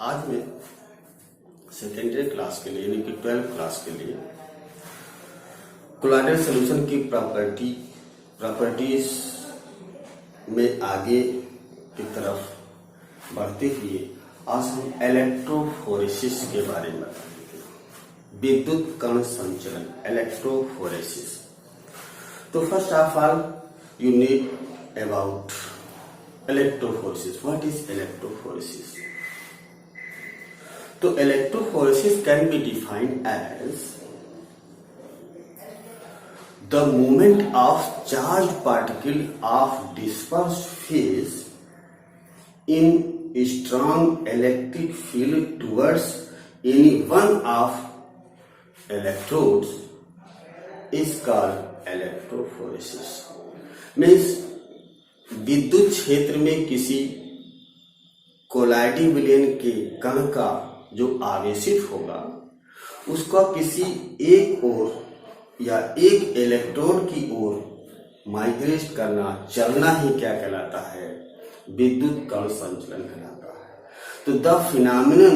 आज मैं secondary class के लिए यानी कि 12th क्लास के लिए कोलाइडल सॉल्यूशन की प्रॉपर्टीज में आगे की तरफ बढ़ते हुए आज हम इलेक्ट्रोफोरेसिस के बारे में बताएंगे। विद्युत कण संचलन, इलेक्ट्रोफोरेसिस। तो first of all you need about electrophoresis. What is electrophoresis? So electrophoresis can be defined as the movement of charged particle of dispersed phase in a strong electric field towards any one of electrodes is called electrophoresis. Means विद्युत क्षेत्र में किसी कोलाइडी विलयन के कण का जो आवेशित होगा उसका किसी एक ओर या एक इलेक्ट्रोड की ओर माइग्रेट करना, चलना ही क्या कहलाता है? विद्युत कण संचलन कहलाता है। तो the phenomenon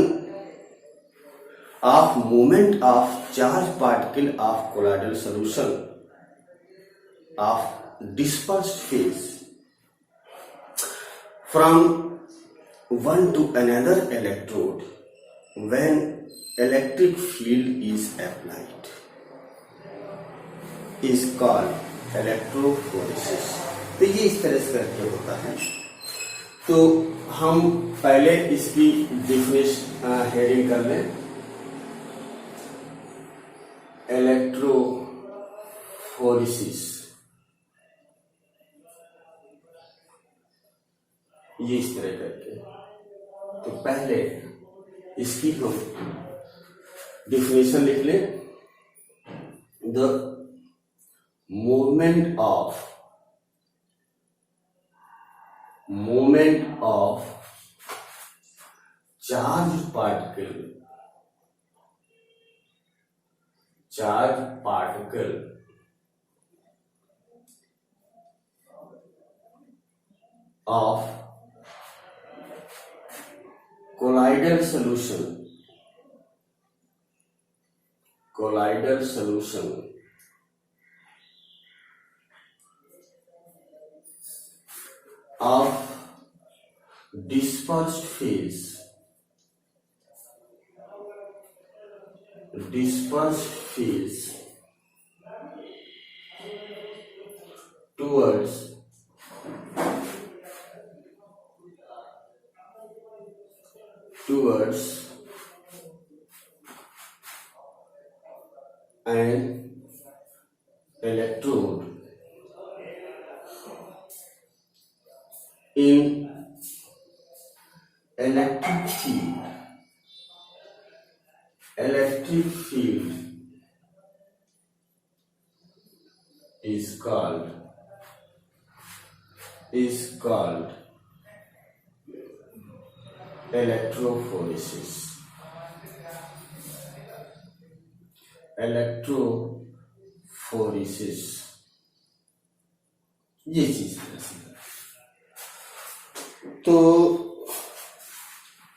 of movement of charge particle of colloidal solution of dispersed phase from one to another electrode when electric field is applied is called electrophoresis. तो ये इस तरह से करके होता है। तो हम पहले इसकी डेफिनेशन हेडिंग कर लें। इलेक्ट्रोफोरेसिस ये इस तरह करके। तो पहले इसकी हम डेफिनेशन लिख लें। The movement of charge particle of colloidal solution of dispersed phase towards an electrode in electric field is called electrophoresis. ये चीज है। तो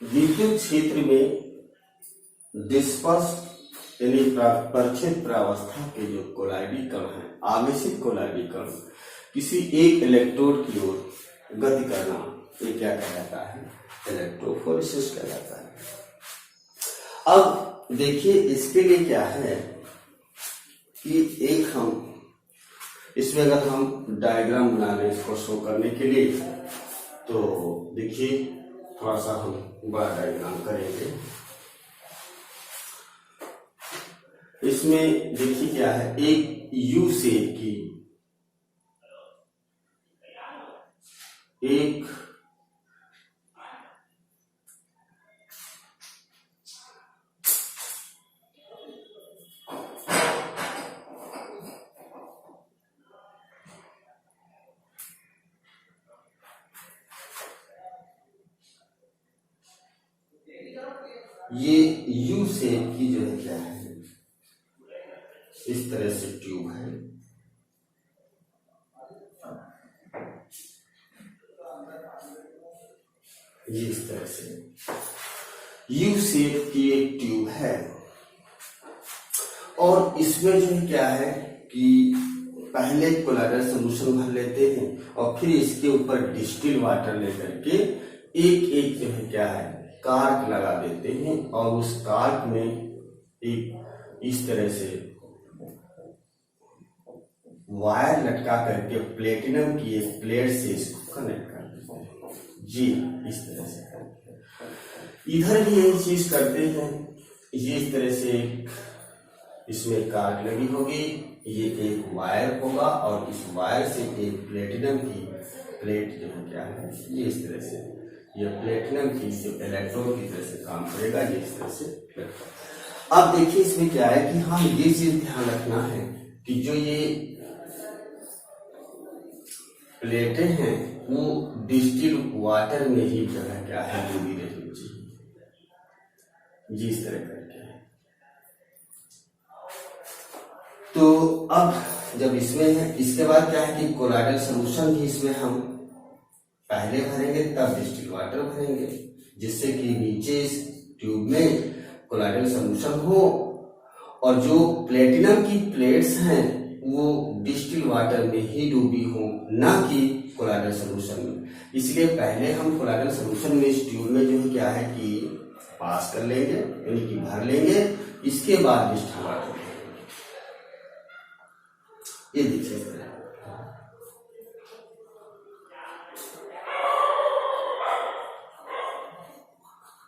विद्युत क्षेत्र में डिस्पर्स यानी परिचित प्रावस्था के जो कोलाइडी कण है, आवेशित कोलाइडी कण किसी एक इलेक्ट्रोड की ओर गति करना, ये क्या कहलाता है? इलेक्ट्रोफोरेसिस कहलाता है। अब देखिए इसके लिए क्या है कि एक हम इसमें अगर हम डायग्राम बना लें इसको शो करने के लिए, तो देखिए थोड़ा सा हम बड़ा डायग्राम करेंगे। इसमें देखिए क्या है, एक यू शेप की एक ये यू शेप की जो है क्या है, इस तरह से ट्यूब है। ये इस तरह से यू शेप की एक ट्यूब है और इसमें जो है क्या है कि पहले कोलाइडल सॉल्यूशन भर लेते हैं और फिर इसके ऊपर डिस्टिल वाटर लेकर के एक एक जो है क्या है कार्क लगा देते हैं और उस कार्क में एक इस तरह से वायर लटका करके प्लेटिनम की एक प्लेट से इसको कनेक्ट कर देते हैं जी, इस तरह से इधर भी यही चीज करते हैं। ये इस तरह से इसमें कार्क लगी होगी, ये एक वायर होगा और इस वायर से एक प्लेटिनम की प्लेट जो है क्या है ये इस तरह से ये प्लेटिनम की जो इलेक्ट्रोड की तरह से काम करेगा, ये इस तरह से। अब देखिए इसमें क्या है कि हम ये चीज ध्यान रखना है कि जो ये प्लेटें हैं वो डिस्टिल वाटर में ही जगह क्या है डूबी रहनी चाहिए, जी इस तरह करके। तो अब जब इसमें है, इसके बाद क्या है कि कोलाइडल सॉल्यूशन भी इसमें हम पहले भरेंगे तब डिस्टिल वाटर भरेंगे, जिससे कि नीचे इस ट्यूब में कोलाइडल सॉल्यूशन हो और जो प्लेटिनम की प्लेट्स हैं वो डिस्टिल वाटर में ही डूबी हो, ना कि कोलाइडल सॉल्यूशन में। इसलिए पहले हम कोलाइडल सॉल्यूशन में इस ट्यूब में जो है क्या है कि पास कर लेंगे यानी कि भर लेंगे, इसके बाद डिस्टिल वाटर ये देखिए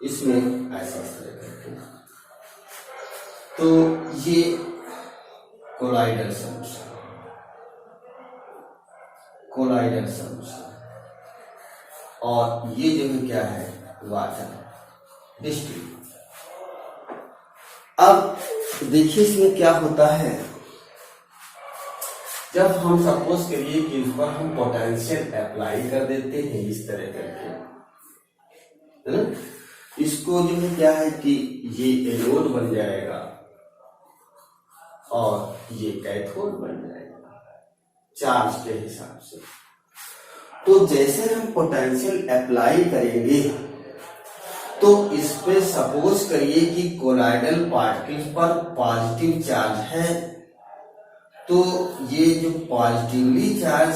इसमें ऐसा करके। तो ये कोलाइडल सॉल्यूशन और ये जो है क्या है वाटर डिस्टिल। अब देखिए इसमें क्या होता है, जब हम सपोज करिए कि इस पर हम पोटेंशियल अप्लाई कर देते हैं इस तरह करके, है ना, इसको जो है क्या है कि ये एनोड बन जाएगा और ये कैथोड बन जाएगा चार्ज के हिसाब से। तो जैसे हम पोटेंशियल अप्लाई करेंगे तो इस पे सपोज करिए कि कोलाइडल पार्टिकल्स पर पॉजिटिव चार्ज है, तो ये जो पॉजिटिवली चार्ज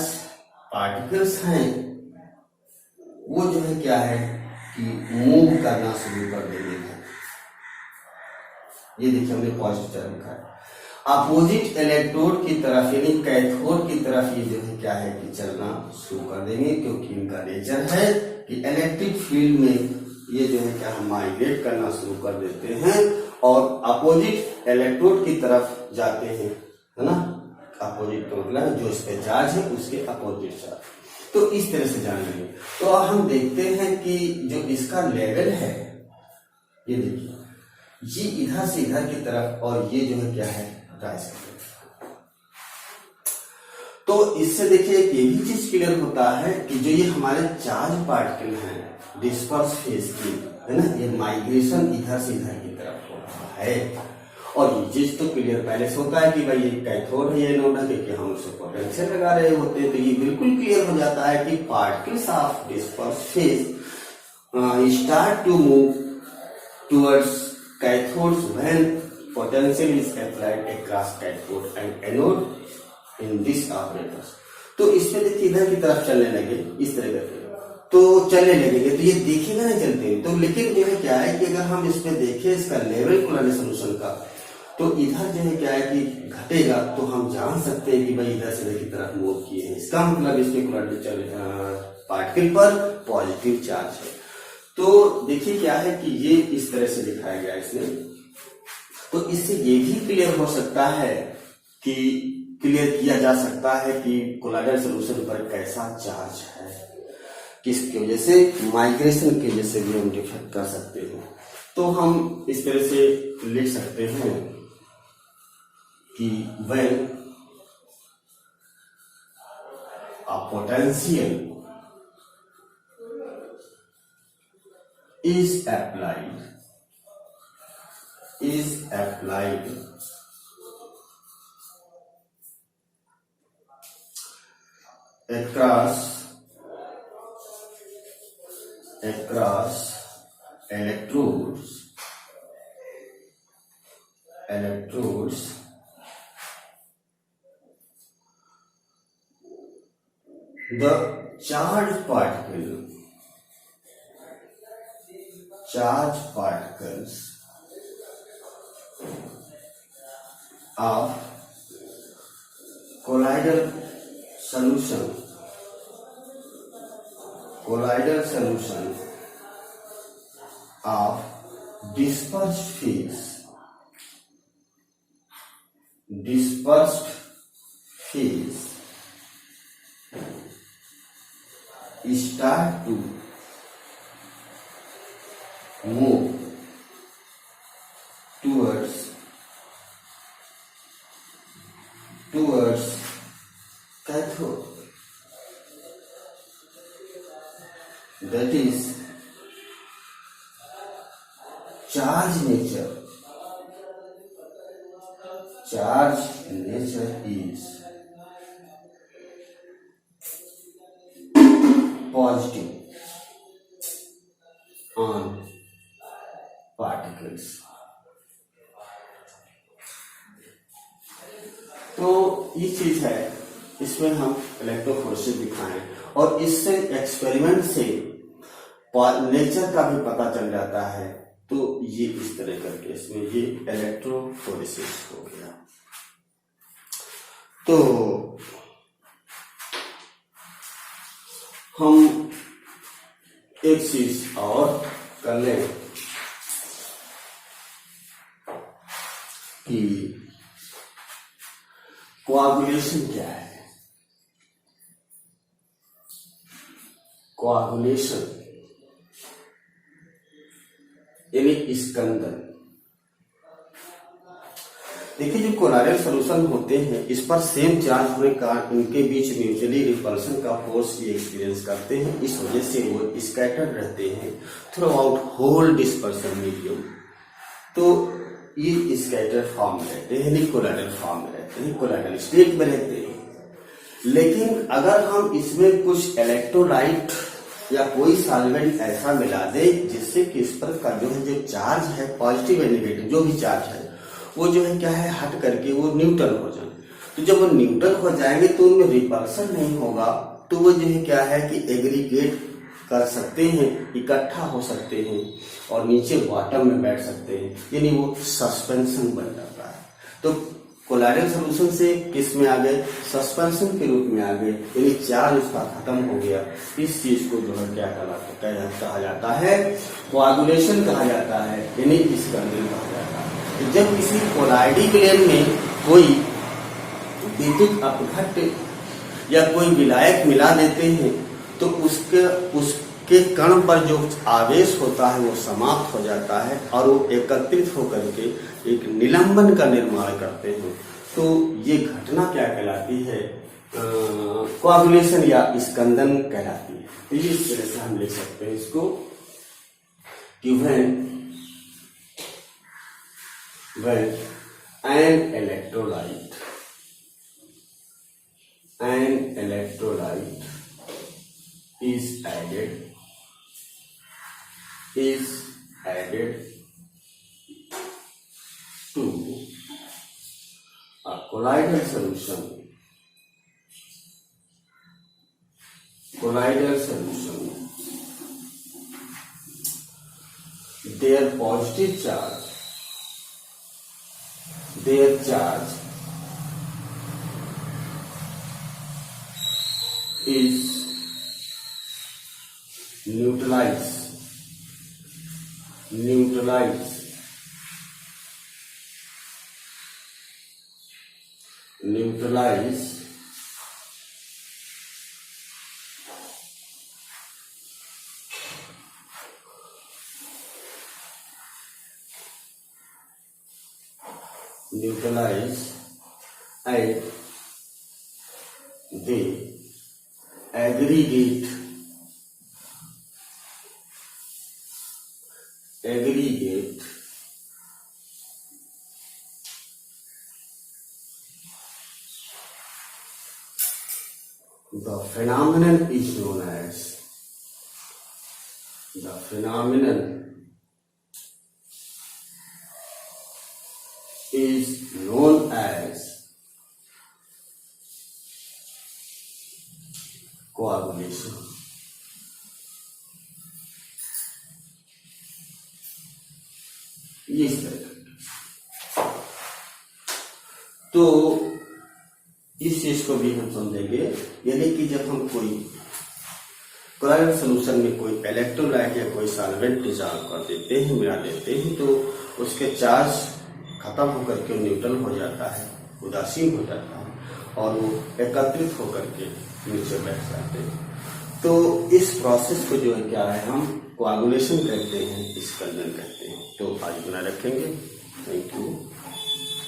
पार्टिकल्स हैं वो जो है क्या है कि मूव करना शुरू कर देंगे। ये देखिए हमने पॉजिटिव चार्ज लिखा है, अपोजिट इलेक्ट्रोड की तरफ यानी कैथोड की तरफ ये जो है क्या है कि चलना शुरू कर देंगे, क्योंकि इनका नेचर है कि इलेक्ट्रिक फील्ड में ये जो है क्या माइग्रेट करना शुरू कर देते हैं और अपोजिट इलेक्ट्रोड की तरफ जाते हैं, है ना। अपोजिट मतलब जो इस पे चार्ज है उसके अपोजिट चार्ज। तो इस तरह से जान लेंगे। तो अब हम देखते हैं कि जो इसका लेवल है ये देखिए ये इधर से इधर की तरफ और ये जो है क्या है राइज कर। तो इससे देखिए एक ये भी चीज क्लियर होता है कि जो ये हमारे चार्ज पार्टिकल हैं डिस्पर्स फेज की, है ना, ये माइग्रेशन इधर से इधर की तरफ हो रहा है। और ये चीज तो क्लियर पहले से होता है कि भाई ये कैथोड है ये एनोड है, क्योंकि हम उसे पोटेंशियल लगा रहे होते हैं। तो ये बिल्कुल क्लियर हो जाता है कि particles of disperse phase start to move towards cathodes when potential is applied across cathode and anode in this apparatus। तो इसमें देखिए इधर की तरफ चलने लगे इस तरह करके, तो चलने लगेंगे तो ये देखेगा नहीं चलते। तो लेकिन जो है क्या है कि अगर हम इसमें देखें इसका लेवल कोलाइडल सॉल्यूशन का, तो इधर जो है क्या है कि घटेगा, तो हम जान सकते हैं कि भाई इधर से इधर की तरफ मूव किए हैं। इसका मतलब इसमें कोलाइडल पार्टिकल पर पॉजिटिव चार्ज है। तो देखिए क्या है कि ये इस तरह से दिखाया गया इसमें। तो इससे ये भी क्लियर हो सकता है कि क्लियर किया जा सकता है कि कोलाइडल सॉल्यूशन पर कैसा चार्ज है, किसकी वजह से, माइग्रेशन की वजह से भी हम डिफाइन कर सकते हैं। तो हम इस तरह से लिख सकते हैं कि when a potential is applied across electrodes the charged particles of colloidal solution of dispersed phase start to move towards cathode, that is charge nature is positive on particles. तो ये चीज है, इसमें हम इलेक्ट्रोफोरेसिस दिखाएं और इससे एक्सपेरिमेंट से नेचर का भी पता चल जाता है। तो ये इस तरह करके इसमें ये इलेक्ट्रोफोरेसिस हो गया। तो हम एक चीज और कर लें कि कोआगुलेशन क्या है। कोआगुलेशन यानी स्कंदन। देखिए, जो कोलाइडल सॉल्यूशन होते हैं इस पर सेम चार्ज होने का इनके बीच म्यूचुअली रिपल्सन का फोर्स ये एक्सपीरियंस करते हैं, इस वजह से वो स्कैटर्ड रहते हैं throughout whole dispersion medium. तो ये स्कैटर फॉर्म में रहते हैं, यानी कोलाइडल फॉर्म में रहते हैं, कोलाइडल स्टेट में रहते हैं। लेकिन अगर हम इसमें कुछ इलेक्ट्रोलाइट या कोई सॉल्वेंट ऐसा मिला दे जिससे कि इस पर का जो है जो चार्ज है पॉजिटिव या नेगेटिव जो भी चार्ज है वो जो है क्या है हट करके वो न्यूट्रल हो जाए। तो जब वो न्यूट्रल हो जाएंगे तो उनमें रिपल्सन नहीं होगा, तो वो जो है क्या है कि एग्रीगेट कर सकते हैं, इकट्ठा हो सकते हैं और नीचे बॉटम में बैठ सकते हैं, यानी वो सस्पेंशन बन जाता है। तो कोलाइडल सॉल्यूशन से किस में आ गए, सस्पेंशन के रूप में आ गए, यानी चार्ज उसका खत्म हो गया। इस चीज को जो है क्या कहा जाता है, कोआगुलेशन कहा जाता है, यानी स्कंदन कहा जाता है। जब किसी कोलाइडी प्लेन में कोई विद्युत अपघट्ट या कोई विलायक मिला देते हैं तो उसके कण पर जो आवेश होता है वो समाप्त हो जाता है और वो एकत्रित होकर के एक निलंबन का निर्माण करते हैं। तो ये घटना क्या कहलाती है, कोआगुलेशन या स्कंदन कहलाती है। तो इस तरह से हम लिख सकते हैं इसको कि when an electrolyte is added to a colloidal solution, their positive charge is neutralized and they aggregate the phenomenon is known as is known as coagulation. ये इस तरह। तो इस चीज को भी हम समझेंगे, यानी कि जब हम कोई कोलाइडल सोल्यूशन में कोई इलेक्ट्रोलाइट या कोई सॉल्वेंट डिजॉल्व कर देते हैं, मिला देते हैं, तो उसके चार्ज खत्म होकर के न्यूट्रल हो जाता है, उदासीन हो जाता है और वो एकत्रित होकर के नीचे बैठ जाते हैं। तो इस प्रोसेस को जो है क्या है, हम कोआगुलेशन कहते हैं, इसका अध्ययन कहते हैं। तो आज बना रखेंगे। Thank you.